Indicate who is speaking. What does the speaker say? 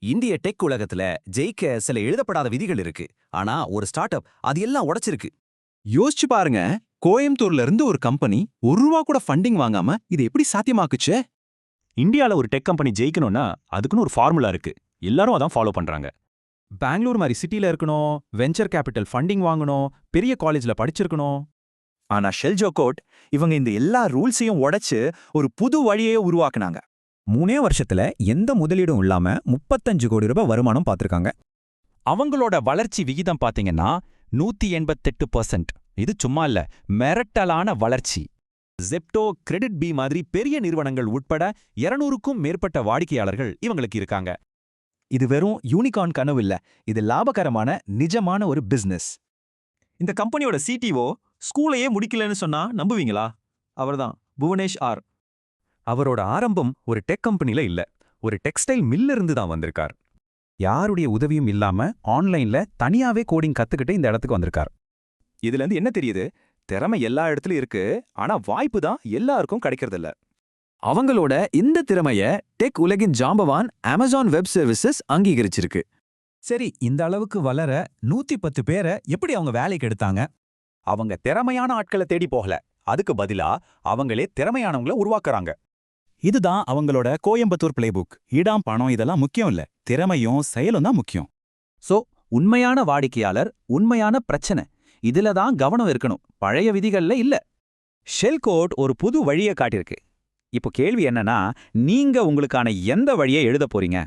Speaker 1: இந்திய டெக் உலகத்துல ஜெயிக்க சில எழுதப்படாத விதிகள் இருக்கு. ஆனா ஒரு ஸ்டார்ட் அப் அது எல்லாம் உடைச்சிருக்கு.
Speaker 2: யோசிச்சு பாருங்க, கோயம்புத்தூர்ல இருந்து ஒரு கம்பெனி ₹1 கூட ஃபண்டிங் வாங்காம இது எப்படி சாத்தியமாக்குச்சு?
Speaker 3: இந்தியால ஒரு டெக் கம்பெனி ஜெயிக்கணும்னா அதுக்குன்னு ஒரு ஃபார்முலா இருக்கு. எல்லாரும் அதான் ஃபாலோ பண்றாங்க.
Speaker 4: பெங்களூர் மாதிரி சிட்டில இருக்கணும், வெஞ்சர் கேபிட்டல் ஃபண்டிங் வாங்கணும், பெரிய காலேஜ்ல படிச்சிருக்கணும்.
Speaker 5: ஆனா ஷெல்ஜோ கோட் இவங்க இந்த எல்லா ரூல்ஸையும் உடைச்சு ஒரு புது வழியே உருவாக்குனாங்க.
Speaker 6: 3 வருஷத்துல எந்த முதலீடும் இல்லாம 35 கோடி ரூபாய் வருமானம் பார்த்திருக்காங்க.
Speaker 7: அவங்களோட வளர்ச்சி விகிதம் பாத்தீங்கன்னா 188%. இது சும்மா இல்ல, மிரட்டலான வளர்ச்சி.
Speaker 1: ஜெப்டோ, கிரெடிட் பி மாதிரி பெரிய நிறுவனங்கள் உட்பட 200க்கும் மேற்பட்ட வாடிக்கையாளர்கள் இவங்களுக்கு இருக்காங்க.
Speaker 5: இது வெறும் யூனிகார்ன் கனவு இல்ல, இது லாபகரமான நிஜமான ஒரு பிசினஸ். இந்த கம்பெனியோட சிடிஓ ஸ்கூலையே முடிக்கலன்னு சொன்னா நம்புவீங்களா? அவர்தான் புவனேஷ் ஆர்.
Speaker 4: அவரோட ஆரம்பம் ஒரு டெக் கம்பெனில இல்ல, ஒரு டெக்ஸ்டைல் மில்ல இருந்து தான் வந்திருக்கார். யாருடைய உதவியும் இல்லாம ஆன்லைன்ல தனியாவே கோடிங் கத்துக்கிட்டு இந்த இடத்துக்கு வந்திருக்கார்.
Speaker 5: இதுல இருந்து என்ன தெரியுது? திறமை எல்லா இடத்துலயும் இருக்கு, ஆனா வாய்ப்பு தான் எல்லாருக்கும் கிடைக்கிறதில்ல. அவங்களோட இந்த திறமைய டெக் உலகின் ஜாம்பவான் அமேசான் வெப் சர்வீசஸ் அங்கீகரிச்சிருக்கு.
Speaker 6: சரி, இந்த அளவுக்கு வளர 110 பேரை எப்படி அவங்க வேலைக்கு எடுத்தாங்க?
Speaker 7: அவங்க திறமையான ஆட்களை தேடி போகல, அதுக்கு பதிலா அவங்களே திறமையானவங்கள உருவாக்குறாங்க.
Speaker 2: இதுதான் அவங்களோட கோயம்புத்தூர் பிளேபுக். இடம், பணம் இதெல்லாம் முக்கியம் இல்ல, திறமையும் செயலும் தான் முக்கியம்.
Speaker 1: சோ உண்மையான வாடிக்கையாளர், உண்மையான பிரச்சனை, இதுல தான் கவனம் இருக்கணும், பழைய விதிகள்ல இல்ல.
Speaker 7: ஷெல் கோட் ஒரு புது வழியை காட்டியிருக்கு. இப்போ கேள்வி என்னன்னா, நீங்க உங்களுக்கான எந்த வழியை எழுத போறீங்க?